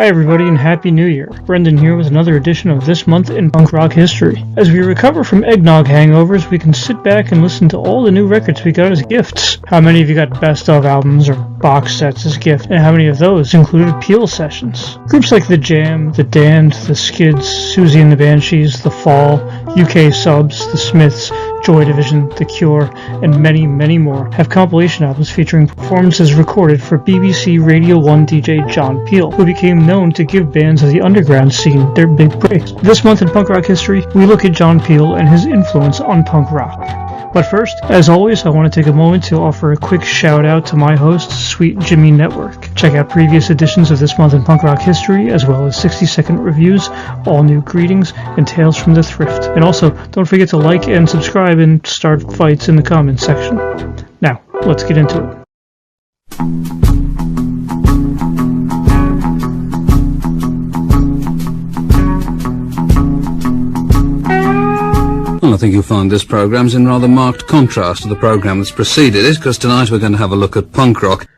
Hi everybody and Happy New Year. Brendan here with another edition of This Month in Punk Rock History. As we recover from eggnog hangovers, we can sit back and listen to all the new records we got as gifts. How many of you got best of albums or box sets as gift, and how many of those included Peel sessions? Groups like The Jam, The Damned, The Skids, Susie and the Banshees, The Fall, UK Subs, The Smiths, Joy Division, The Cure, and many, many more have compilation albums featuring performances recorded for BBC Radio 1 DJ John Peel, who became known to give bands of the underground scene their big breaks. This month in punk rock history, we look at John Peel and his influence on punk rock. But first, as always, I want to take a moment to offer a quick shout out to my host, Sweet Jimmy Network. Check out previous editions of This Month in Punk Rock History, as well as 60-second reviews, all new greetings, and tales from the thrift. And also, don't forget to like and subscribe and start fights in the comments section. Now, let's get into it. Well, I think you'll find this program's in rather marked contrast to the program that's preceded it, because tonight we're going to have a look at punk rock.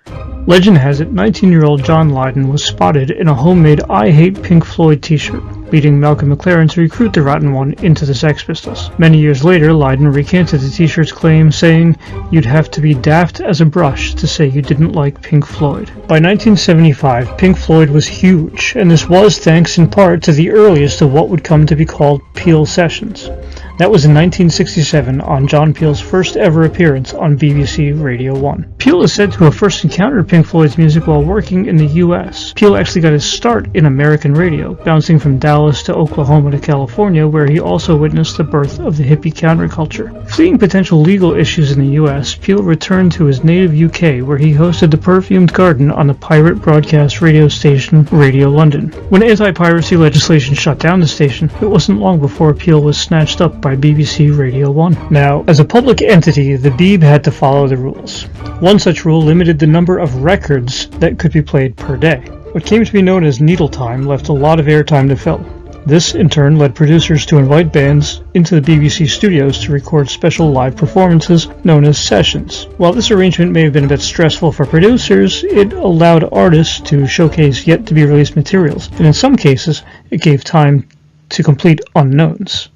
Legend has it, 19-year-old John Lydon was spotted in a homemade I Hate Pink Floyd t-shirt, leading Malcolm McLaren to recruit the Rotten One into the Sex Pistols. Many years later, Lydon recanted the t-shirt's claim, saying, "You'd have to be daft as a brush to say you didn't like Pink Floyd." By 1975, Pink Floyd was huge, and this was thanks in part to the earliest of what would come to be called Peel Sessions. That was in 1967 on John Peel's first ever appearance on BBC Radio 1. Peel is said to have first encountered Pink Floyd's music while working in the US. Peel actually got his start in American radio, bouncing from Dallas to Oklahoma to California, where he also witnessed the birth of the hippie counterculture. Fleeing potential legal issues in the US, Peel returned to his native UK, where he hosted The Perfumed Garden on the pirate broadcast radio station Radio London. When anti-piracy legislation shut down the station, it wasn't long before Peel was snatched up by BBC Radio 1. Now, as a public entity, the Beeb had to follow the rules. One such rule limited the number of records that could be played per day. What came to be known as needle time left a lot of airtime to fill. This, in turn, led producers to invite bands into the BBC studios to record special live performances known as sessions. While this arrangement may have been a bit stressful for producers, it allowed artists to showcase yet-to-be-released materials, and in some cases, it gave time to complete unknowns.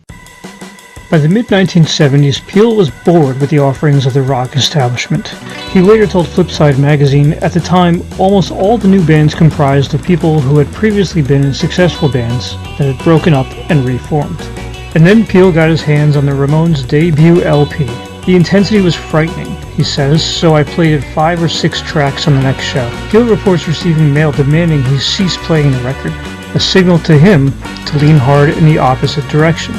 By the mid-1970s, Peel was bored with the offerings of the rock establishment. He later told Flipside magazine, at the time, almost all the new bands comprised of people who had previously been in successful bands that had broken up and reformed. And then Peel got his hands on the Ramones' debut LP. The intensity was frightening, he says, so I played it 5 or 6 tracks on the next show. Peel reports receiving mail demanding he cease playing the record, a signal to him to lean hard in the opposite direction.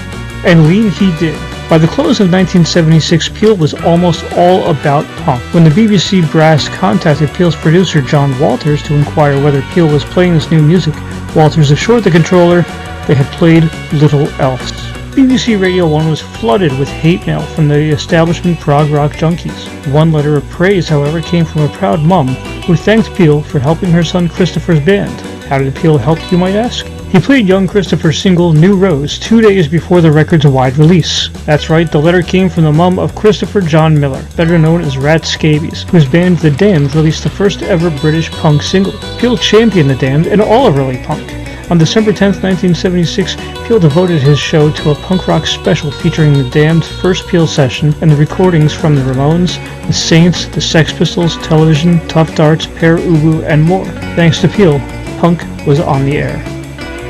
And lean he did. By the close of 1976, Peel was almost all about punk. When the BBC brass contacted Peel's producer John Walters to inquire whether Peel was playing this new music, Walters assured the controller they had played little else. BBC Radio 1 was flooded with hate mail from the establishment prog rock junkies. One letter of praise, however, came from a proud mum who thanked Peel for helping her son Christopher's band. How did Peel help, you might ask? He played young Christopher's single New Rose 2 days before the record's wide release. That's right, the letter came from the mum of Christopher John Miller, better known as Rat Scabies, whose band The Damned released the first ever British punk single. Peel championed The Damned and all of early punk. On December 10, 1976, Peel devoted his show to a punk rock special featuring The Damned's first Peel session and the recordings from the Ramones, the Saints, the Sex Pistols, Television, Tough Darts, Pere Ubu, and more. Thanks to Peel, punk was on the air.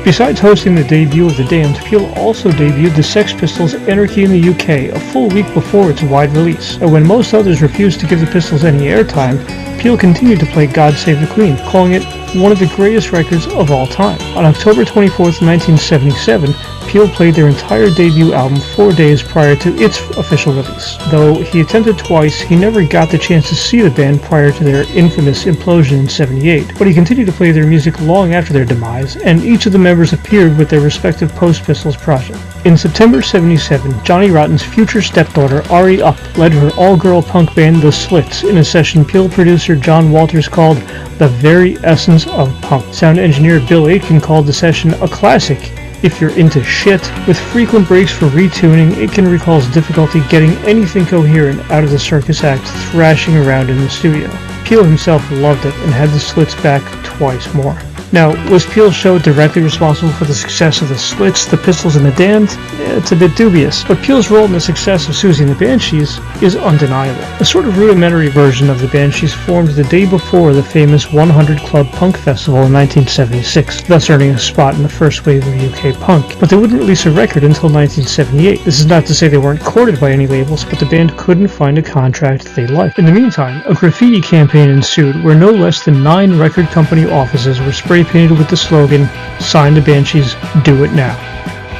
Besides hosting the debut of The Damned, Peel also debuted the Sex Pistols' Anarchy in the UK a full week before its wide release. And when most others refused to give the Pistols any airtime, Peel continued to play God Save the Queen, calling it one of the greatest records of all time. On October 24, 1977, Peel played their entire debut album 4 days prior to its official release. Though he attempted twice, he never got the chance to see the band prior to their infamous implosion in '78, but he continued to play their music long after their demise, and each of the members appeared with their respective post-Pistols project. In September '77, Johnny Rotten's future stepdaughter, Ari Up, led her all-girl punk band The Slits in a session Peel producer John Walters called the very essence of punk. Sound engineer Bill Aitken called the session a classic. If you're into shit, with frequent breaks for retuning, Aitken recalls difficulty getting anything coherent out of the circus act thrashing around in the studio. Peel himself loved it and had the Slits back twice more. Now, was Peel's show directly responsible for the success of the Slits, the Pistols, and the Damned? It's a bit dubious, but Peel's role in the success of Susie and the Banshees is undeniable. A sort of rudimentary version of the Banshees formed the day before the famous 100 Club Punk Festival in 1976, thus earning a spot in the first wave of UK punk, but they wouldn't release a record until 1978. This is not to say they weren't courted by any labels, but the band couldn't find a contract they liked. In the meantime, a graffiti campaign ensued where no less than 9 record company offices were spray painted with the slogan, "Sign the Banshees, do it now."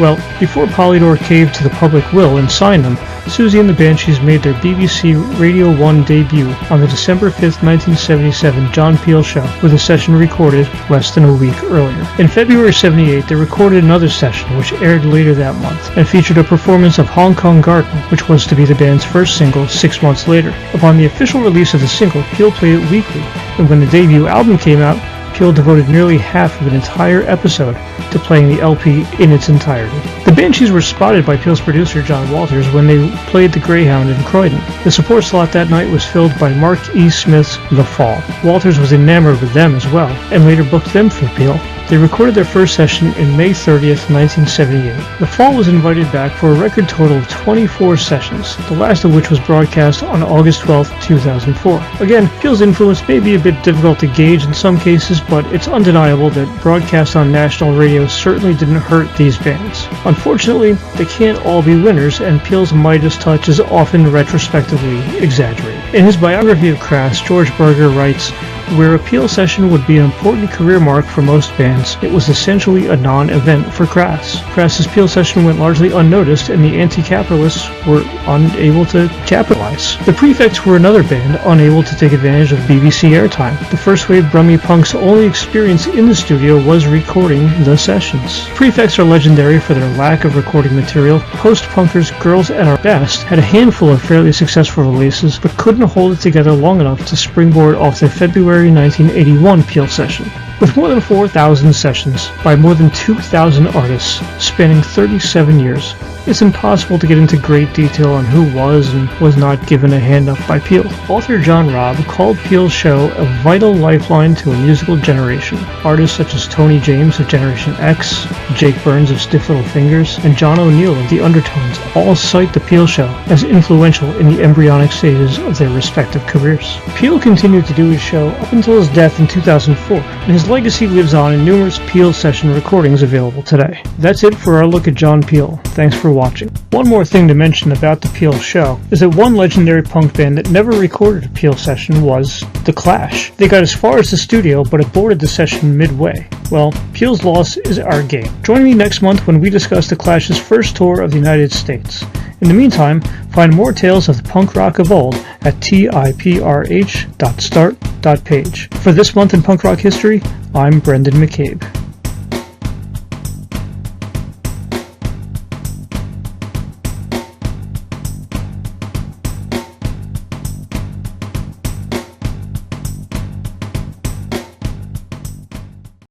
Well, before Polydor caved to the public will and signed them, Susie and the Banshees made their BBC Radio 1 debut on the December 5th, 1977 John Peel show, with a session recorded less than a week earlier. In February 78, they recorded another session, which aired later that month, and featured a performance of Hong Kong Garden, which was to be the band's first single 6 months later. Upon the official release of the single, Peel played it weekly, and when the debut album came out, Peel devoted nearly half of an entire episode to playing the LP in its entirety. The Banshees were spotted by Peel's producer John Walters when they played the Greyhound in Croydon. The support slot that night was filled by Mark E. Smith's The Fall. Walters was enamored with them as well, and later booked them for Peel. They recorded their first session in May 30th, 1978. The Fall was invited back for a record total of 24 sessions, the last of which was broadcast on August 12, 2004. Again, Peel's influence may be a bit difficult to gauge in some cases, but it's undeniable that broadcast on national radio certainly didn't hurt these bands. Unfortunately, they can't all be winners, and Peel's Midas touch is often retrospectively exaggerated. In his biography of Crass, George Berger writes, "Where a Peel session would be an important career mark for most bands, it was essentially a non-event for Crass. Crass's Peel session went largely unnoticed, and the anti-capitalists were unable to capitalize. The Prefects were another band unable to take advantage of BBC airtime. The first wave Brummy Punk's only experience in the studio was recording the sessions. Prefects are legendary for their lack of recording material. Post-punkers Girls at Our Best had a handful of fairly successful releases, but couldn't hold it together long enough to springboard off their February 1981 Peel session. With more than 4,000 sessions by more than 2,000 artists spanning 37 years, it's impossible to get into great detail on who was and was not given a hand up by Peel. Author John Robb called Peel's show a vital lifeline to a musical generation. Artists such as Tony James of Generation X, Jake Burns of Stiff Little Fingers, and John O'Neill of The Undertones all cite the Peel show as influential in the embryonic stages of their respective careers. Peel continued to do his show up until his death in 2004, and his legacy lives on in numerous Peel session recordings available today. That's it for our look at John Peel. Thanks for watching. One more thing to mention about the Peel show is that one legendary punk band that never recorded a Peel session was The Clash. They got as far as the studio but aborted the session midway. Well, Peel's loss is our gain. Join me next month when we discuss The Clash's first tour of the United States. In the meantime, find more tales of the punk rock of old at TIRPH.Start.Page. For this month in punk rock history, I'm Brendan McCabe.